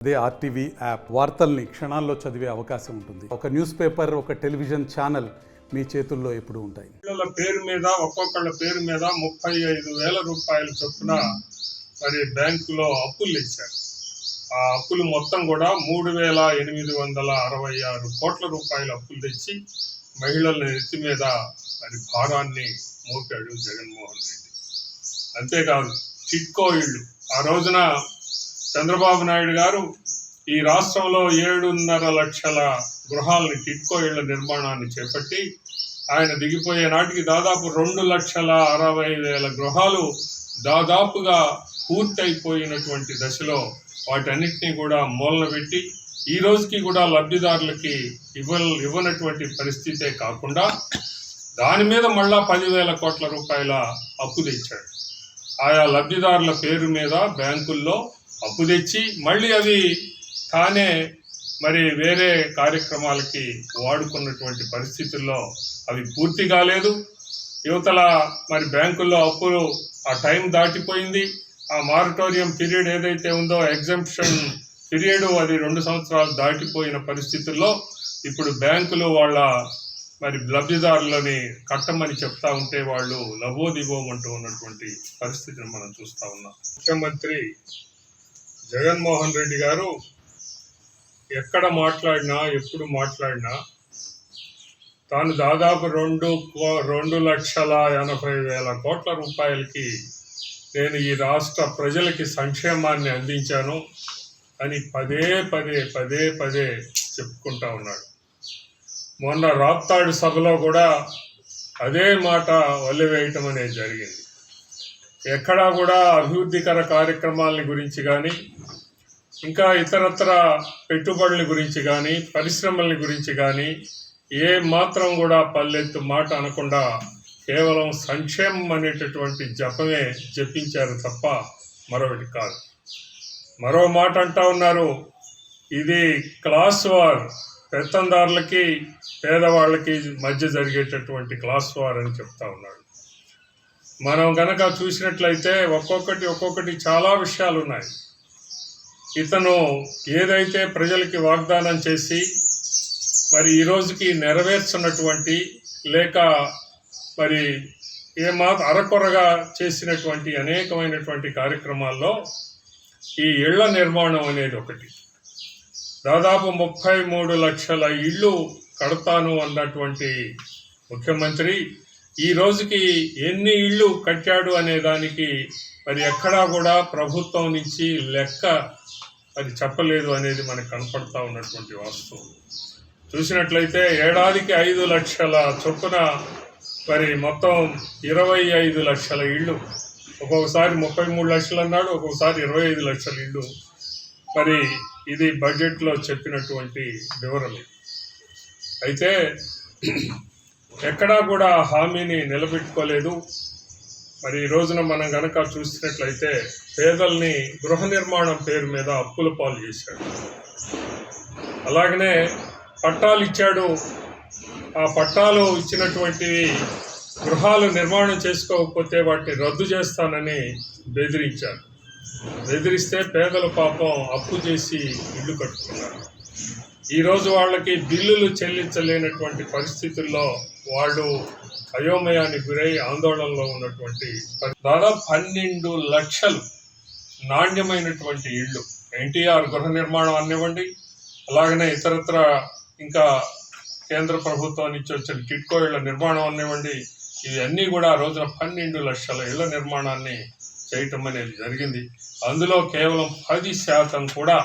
అదే RTV app వార్తల్ని క్షణాల్లో చదివే అవకాశం ఉంటుంది. ఒక న్యూస్ పేపర్, ఒక టెలివిజన్ ఛానల్ మీ చేతుల్లో ఎప్పుడూ ఉంటాయి. పిల్లల పేరు మీద ఒక్కొక్కళ్ళ పేరు మీద 35,000 రూపాయల చొప్పున మరి బ్యాంకులో అప్పులు ఇచ్చారు. ఆ అప్పులు మొత్తం కూడా 3,866 కోట్ల రూపాయల అప్పులు తెచ్చి మహిళల నెత్తి మీద మరి భారాన్ని మోపాడు జగన్మోహన్ రెడ్డి. అంతేకాదు టిడ్కో ఇళ్ళు, ఆ రోజున చంద్రబాబు నాయుడు గారు ఈ రాష్ట్రంలో 7.5 లక్షల గృహాలని టిడ్కో ఇళ్ల నిర్మాణాన్ని చేపట్టి ఆయన దిగిపోయే నాటికి దాదాపు 2,60,000 గృహాలు దాదాపుగా పూర్తయిపోయినటువంటి దశలో వాటన్నిటినీ కూడా మూలన పెట్టి ఈ రోజుకి కూడా లబ్ధిదారులకి ఇవ్వనటువంటి పరిస్థితే కాకుండా దాని మీద మళ్ళా 10,000 కోట్ల రూపాయల అప్పు తెచ్చాడు. ఆయా లబ్ధిదారుల పేరు మీద బ్యాంకుల్లో అప్పు తెచ్చి మళ్ళీ అవి తానే మరి వేరే కార్యక్రమాలకి వాడుకున్నటువంటి పరిస్థితుల్లో అవి పూర్తి కాలేదు. యువతల మరి బ్యాంకుల్లో అప్పులు ఆ టైం దాటిపోయింది. ఆ మారటోరియం పీరియడ్ ఏదైతే ఉందో, ఎగ్జంప్షన్ పీరియడ్, అది 2 సంవత్సరాలు దాటిపోయిన పరిస్థితుల్లో ఇప్పుడు బ్యాంకులు వాళ్ళ మరి లబ్ధిదారులని కట్టమని చెప్తా ఉంటే వాళ్ళు లబోదిబోమంటూ ఉన్నటువంటి పరిస్థితిని మనం చూస్తూ ఉన్నాం. ముఖ్యమంత్రి జగన్మోహన్ రెడ్డి గారు ఎక్కడ మాట్లాడినా, ఎప్పుడు మాట్లాడినా తాను దాదాపు 2,80,000 కోట్ల రూపాయలకి నేను ఈ రాష్ట్ర ప్రజలకి సంక్షేమాన్ని అందించాను అని పదే చెప్పుకుంటా ఉన్నాడు. మొన్న రాప్తాడు సభలో కూడా అదే మాట వల్లెవేయటం అనేది జరిగింది. ఎక్కడా కూడా అభివృద్ధికర కార్యక్రమాల గురించి కానీ, ఇంకా ఇతరత్ర పెట్టుబడుల గురించి కానీ, పరిశ్రమల గురించి కానీ ఏ మాత్రం కూడా పల్లెత్తు మాట అనకుండా కేవలం సంక్షేమం అనేటటువంటి జపమే జపించారు తప్ప మరొకటి కాదు. మరో మాట అంటా ఉన్నారు, ఇది క్లాస్ వార్, పెత్తందారులకి పేదవాళ్ళకి మధ్య జరిగేటటువంటి క్లాస్ వార్ అని చెప్తా ఉన్నాడు. మనం గనక చూసినట్లయితే ఒక్కొక్కటి చాలా విషయాలు ఉన్నాయి. ఇతను ఏదైతే ప్రజలకి వాగ్దానం చేసి మరి ఈ రోజుకి నెరవేర్చున్నటువంటి, లేక మరి అరకొరగా చేసినటువంటి అనేకమైనటువంటి కార్యక్రమాల్లో ఈ ఇళ్ల నిర్మాణం అనేది ఒకటి. దాదాపు 33 లక్షల ఇళ్ళు కడతాను అన్నటువంటి ముఖ్యమంత్రి ఈ రోజుకి ఎన్ని ఇళ్ళు కట్టాడు అనే దానికి మరి ఎక్కడా కూడా ప్రభుత్వం నుంచి లెక్క అది చెప్పలేదు అనేది మనకు కనపడతా ఉన్నటువంటి వాస్తవం. చూసినట్లయితే ఏడాదికి 5 లక్షల చొప్పున మరి మొత్తం 25 లక్షల ఇళ్ళు, ఒక్కొక్కసారి 33 లక్షలు అన్నాడు, ఒక్కొక్కసారి 25 లక్షల ఇళ్ళు. మరి ఇది బడ్జెట్లో చెప్పినటువంటి వివరణ. అయితే ఎక్కడా కూడా హామీని నిలబెట్టుకోలేదు. మరి ఈ రోజున మనం గనక చూసినట్లయితే పేదల్ని గృహ నిర్మాణం పేరు మీద అప్పుల పాలు చేశాడు. అలాగనే పట్టాలు ఇచ్చాడు. ఆ పట్టాలు ఇచ్చినటువంటి గృహాలు నిర్మాణం చేసుకోకపోతే వాటిని రద్దు చేస్తానని బెదిరించారు. బెదిరిస్తే పేదల పాపం అప్పు చేసి ఇల్లు కట్టుకున్నారు. ఈరోజు వాళ్ళకి బిల్లులు చెల్లించలేనటువంటి పరిస్థితుల్లో వాళ్ళు అయోమయానికి గురై ఆందోళనలో ఉన్నటువంటి దాదాపు 12 లక్షలు నాణ్యమైనటువంటి ఇళ్ళు, ఎన్టీఆర్ గృహ నిర్మాణం అనివ్వండి, అలాగనే ఇతరత్ర ఇంకా కేంద్ర ప్రభుత్వం నుంచి వచ్చిన టిడ్కో ఇళ్ల నిర్మాణం అనివ్వండి, ఇవన్నీ కూడా ఆ రోజున 12 లక్షల ఇళ్ల నిర్మాణాన్ని చేయటం అనేది జరిగింది. అందులో కేవలం 10% కూడా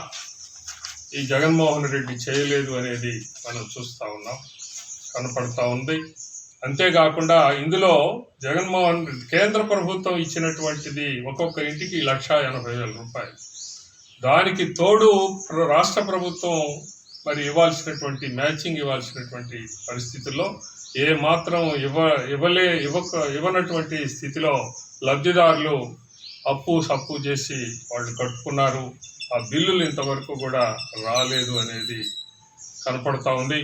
ఈ జగన్మోహన్ రెడ్డి చేయలేదు అనేది మనం చూస్తూ ఉన్నాం, కనపడతా ఉంది. అంతేకాకుండా ఇందులో కేంద్ర ప్రభుత్వం ఇచ్చినటువంటిది ఒక్కొక్క ఇంటికి 1,80,000 రూపాయలు. దానికి తోడు రాష్ట్ర ప్రభుత్వం మరి మ్యాచింగ్ ఇవ్వాల్సినటువంటి పరిస్థితుల్లో ఏ మాత్రం ఇవ్వనటువంటి స్థితిలో లబ్ధిదారులు సప్పు చేసి వాళ్ళు కట్టుకున్నారు. ఆ బిల్లులు ఇంతవరకు కూడా రాలేదు అనేది కనపడతా ఉంది.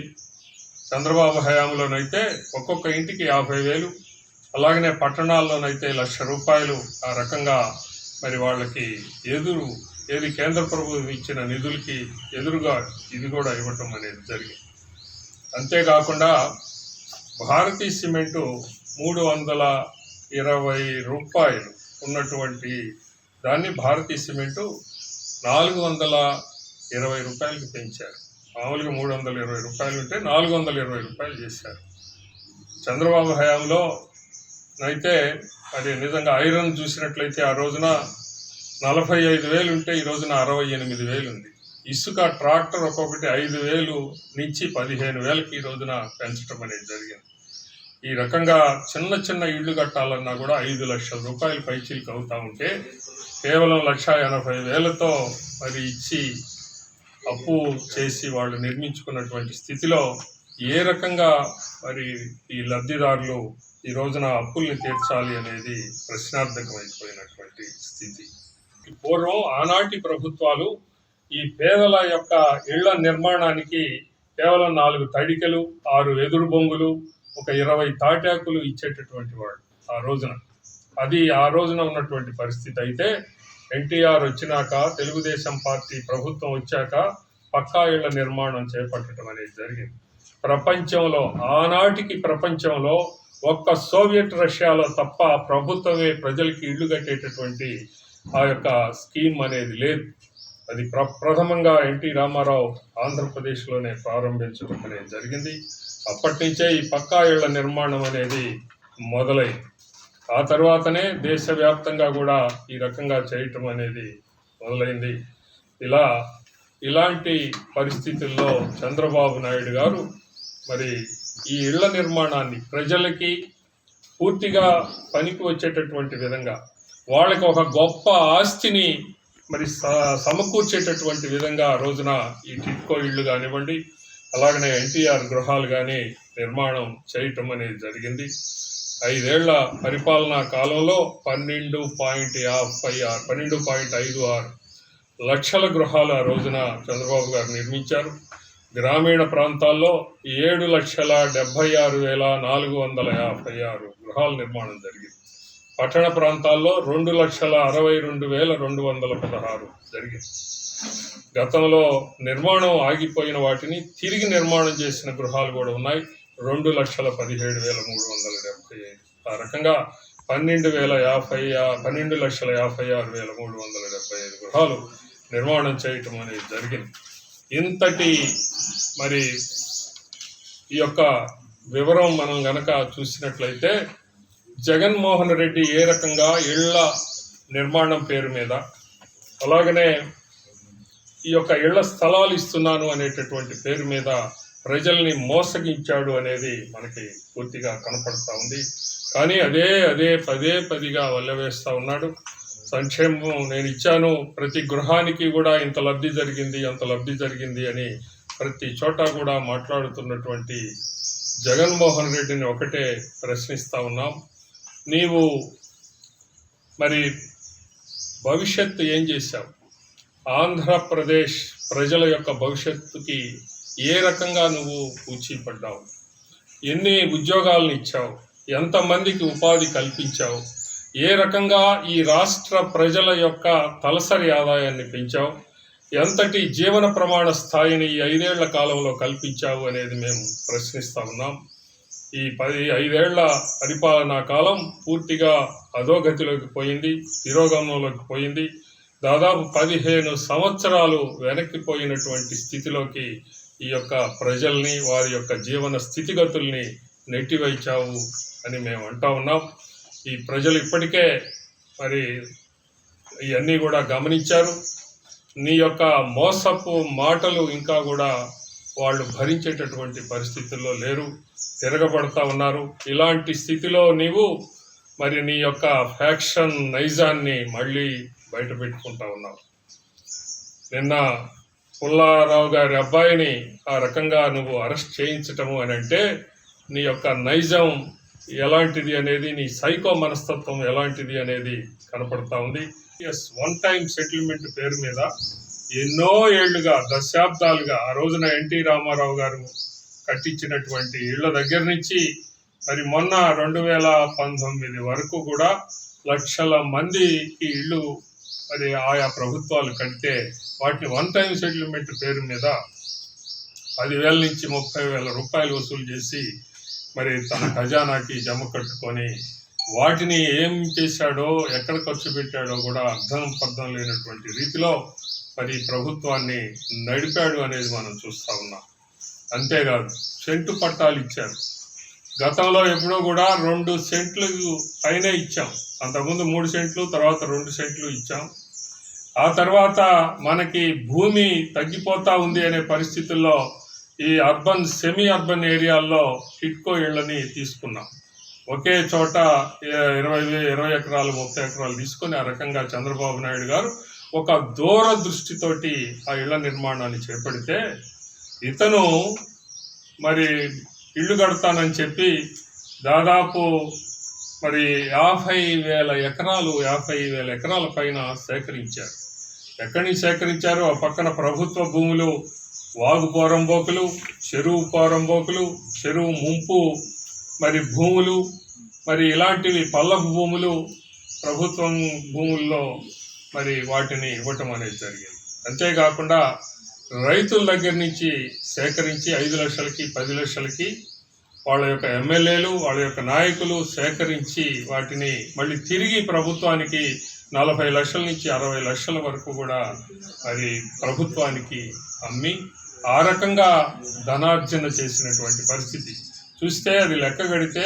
చంద్రబాబు హయాంలోనైతే ఒక్కొక్క ఇంటికి 50,000, అలాగనే పట్టణాల్లోనైతే 1,00,000 రూపాయలు ఆ రకంగా మరి వాళ్ళకి ఏది కేంద్ర ప్రభుత్వం ఇచ్చిన నిధులకి ఎదురుగా ఇది కూడా ఇవ్వటం అనేది జరిగింది. అంతేకాకుండా భారతీ సిమెంటు 320 రూపాయలు ఉన్నటువంటి దాన్ని భారతీ సిమెంటు 420 రూపాయలకి పెంచారు. మామూలుగా 320 రూపాయలు ఉంటే 420 రూపాయలు చేశారు. చంద్రబాబు హయాంలో అయితే మరి నిజంగా ఐరన్ చూసినట్లయితే ఆ రోజున 45,000 ఉంటే ఈ రోజున 68,000 ఉంది. ఇసుక ట్రాక్టర్ ఒక్కొక్కటి 5,000 నుంచి 15,000కి ఈ రోజున పెంచడం అనేది జరిగింది. ఈ రకంగా చిన్న చిన్న ఇళ్ళు కట్టాలన్నా కూడా 5 లక్షల రూపాయలు పైచీలకు అవుతా ఉంటే కేవలం 1,80,000తో మరి ఇచ్చి అప్పు చేసి వాళ్ళు నిర్మించుకున్నటువంటి స్థితిలో ఏ రకంగా మరి ఈ లబ్ధిదారులు ఈ రోజున అప్పుల్ని తీర్చాలి అనేది ప్రశ్నార్థకమైపోయినటువంటి స్థితి. పూర్వం ఆనాటి ప్రభుత్వాలు ఈ పేదల యొక్క ఇళ్ల నిర్మాణానికి కేవలం 4 తడికెలు, 6 ఎదురు బొంగులు, ఒక 20 తాటాకులు ఇచ్చేటటువంటి వాడు ఆ రోజున. అది ఆ రోజున ఉన్నటువంటి పరిస్థితి. అయితే ఎన్టీఆర్ వచ్చినాక, తెలుగుదేశం పార్టీ ప్రభుత్వం వచ్చాక పక్కా ఇళ్ల నిర్మాణం చేపట్టడం అనేది జరిగింది. ప్రపంచంలో ఆనాటికి ప్రపంచంలో ఒక్క సోవియట్ రష్యాలో తప్ప ప్రభుత్వమే ప్రజలకి ఇళ్లు కట్టేటటువంటి ఆ యొక్క స్కీమ్ అనేది లేదు. అది ప్రథమంగా ఎన్టీ రామారావు ఆంధ్రప్రదేశ్లోనే ప్రారంభించడం అనేది జరిగింది. అప్పటి నుంచే ఈ పక్కా ఇళ్ల నిర్మాణం అనేది మొదలైంది. ఆ తర్వాతనే దేశవ్యాప్తంగా కూడా ఈ రకంగా చేయటం అనేది మొదలైంది. ఇలాంటి పరిస్థితుల్లో చంద్రబాబు నాయుడు గారు మరి ఈ ఇళ్ల నిర్మాణాన్ని ప్రజలకి పూర్తిగా పనికి వచ్చేటటువంటి విధంగా, వాళ్ళకి ఒక గొప్ప ఆస్తిని మరి సమకూర్చేటటువంటి విధంగా ఆ రోజున ఈ టిట్కో ఇళ్ళు కానివ్వండి, అలాగనే ఎన్టీఆర్ గృహాలు కానీ నిర్మాణం చేయటం అనేది జరిగింది. 5 ఏళ్ల పరిపాలనా కాలంలో 12.56 లక్షల గృహాలు ఆ రోజున చంద్రబాబు గారు నిర్మించారు. గ్రామీణ ప్రాంతాల్లో 7,76,456 గృహాల నిర్మాణం జరిగింది. పట్టణ ప్రాంతాల్లో 2,62,216 జరిగింది. గతంలో నిర్మాణం ఆగిపోయిన వాటిని తిరిగి నిర్మాణం చేసిన గృహాలు కూడా ఉన్నాయి. 2,17,375. ఆ రకంగా 12,56,375 గృహాలు నిర్మాణం చేయటం అనేది జరిగింది. ఇంతటి మరి ఈ యొక్క వివరం మనం గనక చూసినట్లయితే జగన్మోహన్ రెడ్డి ఏ రకంగా ఇళ్ల నిర్మాణం పేరు మీద, అలాగనే ఈ యొక్క ఇళ్ల స్థలాలు ఇస్తున్నాను అనేటటువంటి పేరు మీద ప్రజల్ని మోసగించాడు అనేది మనకి పూర్తిగా కనపడతా ఉంది. కానీ అదే పదిగా వల్లవేస్తూ ఉన్నాడు. సంక్షేమం నేను ఇచ్చాను, ప్రతి గృహానికి కూడా ఇంత లబ్ధి జరిగింది, అంత లబ్ధి జరిగింది అని ప్రతి చోట కూడా మాట్లాడుతున్నటువంటి జగన్మోహన్ రెడ్డిని ఒకటే ప్రశ్నిస్తూ ఉన్నాం. నీవు మరి భవిష్యత్తు ఏం చేశావు? ఆంధ్రప్రదేశ్ ప్రజల యొక్క భవిష్యత్తుకి ఏ రకంగా నువ్వు పూచీపడ్డావు? ఎన్ని ఉద్యోగాలను ఇచ్చావు? ఎంతమందికి ఉపాధి కల్పించావు? ఏ రకంగా ఈ రాష్ట్ర ప్రజల యొక్క తలసరి ఆదాయాన్ని పెంచావు? ఎంతటి జీవన ప్రమాణ స్థాయిని ఈ 5 ఏళ్ల కాలంలో కల్పించావు అనేది మేము ప్రశ్నిస్తూ ఉన్నాం. ఈ 5 ఏళ్ల పరిపాలనా కాలం పూర్తిగా అధోగతిలోకి పోయింది, తిరోగమనంలోకి పోయింది. దాదాపు 15 సంవత్సరాలు వెనక్కిపోయినటువంటి స్థితిలోకి ఈ యొక్క ప్రజల్ని, వారి యొక్క జీవన స్థితిగతుల్ని నెట్టివేయించావు అని మేము అంటా ఉన్నాం. ఈ ప్రజలు ఇప్పటికే మరి ఇవన్నీ కూడా గమనించారు. నీ యొక్క మోసపు మాటలు ఇంకా కూడా వాళ్ళు భరించేటటువంటి పరిస్థితుల్లో లేరు, తిరగబడతా ఉన్నారు. ఇలాంటి స్థితిలో నీవు మరి నీ యొక్క ఫ్యాక్షన్ నైజాన్ని మళ్ళీ బయట పెట్టుకుంటా ఉన్నావు. నిన్న పుల్లారావు గారి అబ్బాయిని ఆ రకంగా నువ్వు అరెస్ట్ చేయించటము అని అంటే నీ యొక్క నైజం ఎలాంటిది అనేది, నీ సైకో మనస్తత్వం ఎలాంటిది అనేది కనపడతా ఉంది. వన్ టైం సెటిల్మెంట్ పేరు మీద ఎన్నో ఏళ్లుగా, దశాబ్దాలుగా ఆ రోజున ఎన్టీ రామారావు గారు కట్టించినటువంటి ఇళ్ల దగ్గర నుంచి మరి మొన్న 2019 వరకు కూడా లక్షల మందికి ఇళ్ళు మరి ఆయా ప్రభుత్వాలు కడితే వాటిని వన్ టైం సెటిల్మెంట్ పేరు మీద 10,000 నుంచి 30,000 రూపాయలు వసూలు చేసి మరి తన ఖజానాకి జమ కట్టుకొని వాటిని ఏం చేశాడో ఎక్కడ ఖర్చు పెట్టాడో కూడా పర్థం లేనటువంటి రీతిలో మరి ప్రభుత్వాన్ని నడిపాడు అనేది మనం చూస్తూ ఉన్నాం. అంతేకాదు సెంటు పట్టాలు ఇచ్చారు. గతంలో ఎప్పుడో కూడా 2 సెంట్లు పైనే ఇచ్చాం. అంతకుముందు 3 సెంట్లు, తర్వాత 2 సెంట్లు ఇచ్చాం. ఆ తర్వాత మనకి భూమి తగ్గిపోతా ఉంది అనే పరిస్థితుల్లో ఈ సెమీ అర్బన్ ఏరియాల్లో టిట్కో ఇళ్లని తీసుకున్నాం. ఒకే చోట 20 ఎకరాలు 30 ఎకరాలు తీసుకొని ఆ రకంగా చంద్రబాబు నాయుడు గారు ఒక దూరదృష్టితోటి ఆ ఇళ్ల నిర్మాణాన్ని చేపడితే ఇతను మరి ఇళ్ళు కడతానని చెప్పి దాదాపు మరి 50,000 ఎకరాల పైన సేకరించారు. ఎక్కడి నుంచి సేకరించారో ఆ పక్కన ప్రభుత్వ భూములు, వాగు పోరంబోకులు, చెరువు పోరంబోకులు, చెరువు ముంపు మరి భూములు, మరి ఇలాంటివి పల్లపు భూములు ప్రభుత్వం భూముల్లో మరి వాటిని ఇవ్వటం అనేది జరిగింది. అంతేకాకుండా రైతుల దగ్గర నుంచి సేకరించి 5 లక్షలకి 10 లక్షలకి వాళ్ళ యొక్క ఎమ్మెల్యేలు, వాళ్ళ యొక్క నాయకులు సేకరించి వాటిని మళ్ళీ తిరిగి ప్రభుత్వానికి 40 లక్షల నుంచి 60 లక్షల వరకు కూడా మరి ప్రభుత్వానికి అమ్మి ఆ రకంగా ధనార్జన చేసినటువంటి పరిస్థితి చూస్తే అది లెక్క గడితే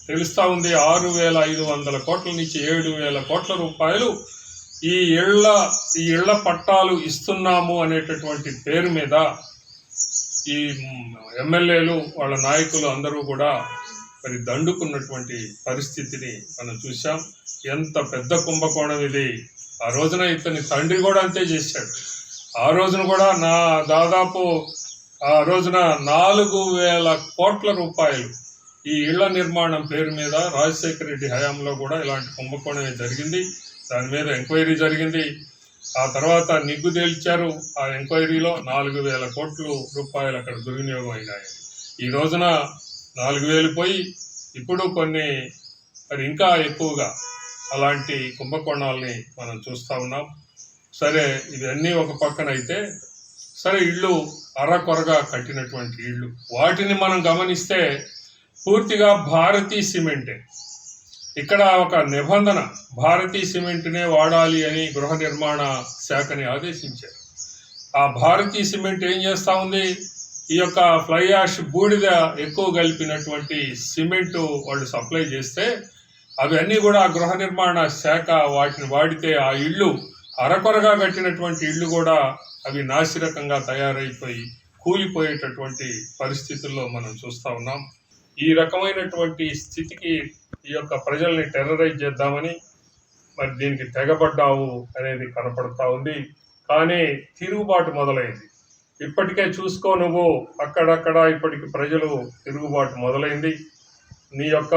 తెలుస్తూ ఉంది. 6,500 కోట్ల నుంచి 7,000 కోట్ల రూపాయలు ఈ ఇళ్ల పట్టాలు ఇస్తున్నాము అనేటటువంటి పేరు మీద ఈ ఎమ్మెల్యేలు, వాళ్ళ నాయకులు అందరూ కూడా మరి దండుకున్నటువంటి పరిస్థితిని మనం చూసాం. ఎంత పెద్ద కుంభకోణం ఇది. ఆ రోజున ఇతని తండ్రి కూడా అంతే చేశాడు. ఆ రోజున కూడా దాదాపు ఆ రోజున 4,000 కోట్ల రూపాయలు ఈ ఇళ్ల నిర్మాణం పేరు మీద రాజశేఖర రెడ్డి హయాంలో కూడా ఇలాంటి కుంభకోణమే జరిగింది. దాని మీద ఎంక్వైరీ జరిగింది. ఆ తర్వాత నిగ్గు తేల్చారు. ఆ ఎంక్వైరీలో 4,000 కోట్ల రూపాయలు అక్కడ దుర్వినియోగం అయినాయి. ఈ రోజున 4,000 పోయి ఇప్పుడు కొన్ని మరి ఇంకా ఎక్కువగా అలాంటి కుంభకోణాలని మనం చూస్తూ ఉన్నాం. సరే, ఇవన్నీ ఒక పక్కన అయితే సరే, ఇళ్ళు అరకొరగా కట్టినటువంటి ఇళ్ళు వాటిని మనం గమనిస్తే పూర్తిగా భారతీ సిమెంటే. ఇక్కడ ఒక నిబంధన, భారతీ సిమెంట్నే వాడాలి అని గృహ నిర్మాణ శాఖని ఆదేశించారు. ఆ భారతీ సిమెంట్ ఏం చేస్తూ ఉంది? ఈ యొక్క ఫ్లై యాష్ బూడిద ఎక్కువ కలిపినటువంటి సిమెంటు వాళ్ళు సప్లై చేస్తే అవన్నీ కూడా గృహ నిర్మాణ శాఖ వాటిని వాడితే ఆ ఇళ్ళు అరకొరగా కట్టినటువంటి ఇళ్ళు కూడా అవి నాసిరకంగా తయారైపోయి కూలిపోయేటటువంటి పరిస్థితుల్లో మనం చూస్తూ ఉన్నాం. ఈ రకమైనటువంటి స్థితికి ఈ యొక్క ప్రజల్ని టెర్రరైజ్ చేద్దామని మరి దీనికి తెగబడ్డావు అనేది కనపడతా ఉంది. కానీ తిరుగుబాటు మొదలైంది. ఇప్పటికే చూసుకో నువ్వు అక్కడక్కడ ఇప్పటికి ప్రజలు తిరుగుబాటు మొదలైంది. నీ యొక్క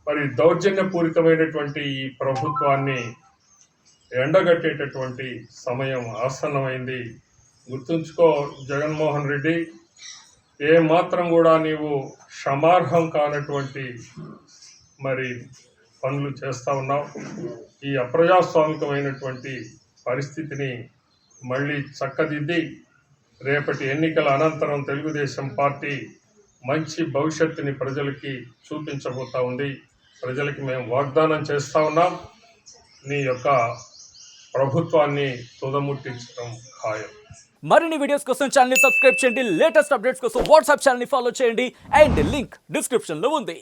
మరి దౌర్జన్యపూరితమైనటువంటి ఈ ప్రభుత్వాన్ని ఎండగట్టేటటువంటి సమయం ఆసన్నమైంది. గుర్తుంచుకో జగన్మోహన్ రెడ్డి, ఏ మాత్రం కూడా నీవు క్షమార్హం కానటువంటి మరి పనులు చేస్తూ ఉన్నావు. ఈ అప్రజాస్వామికమైనటువంటి పరిస్థితిని మళ్ళీ చక్కదిద్ది రేపటి ఎన్నికల అనంతరం తెలుగుదేశం పార్టీ మంచి భవిష్యత్తుని ప్రజలకి చూపించబోతా ఉంది. ప్రజలకి మేము వాగ్దానం చేస్తూ ఉన్నాం, నీ యొక్క ప్రభుత్వాన్ని తుదముట్టించడం ఖాయం. మరిన్ని వీడియోస్ కోసం ఛానల్ ని సబ్స్క్రైబ్ చేయండి. లేటెస్ట్ అప్డేట్స్ కోసం వాట్సాప్ ఛానల్ ని ఫాలో చేయండి. అండ్ లింక్ డిస్క్రిప్షన్ లో ఉంది.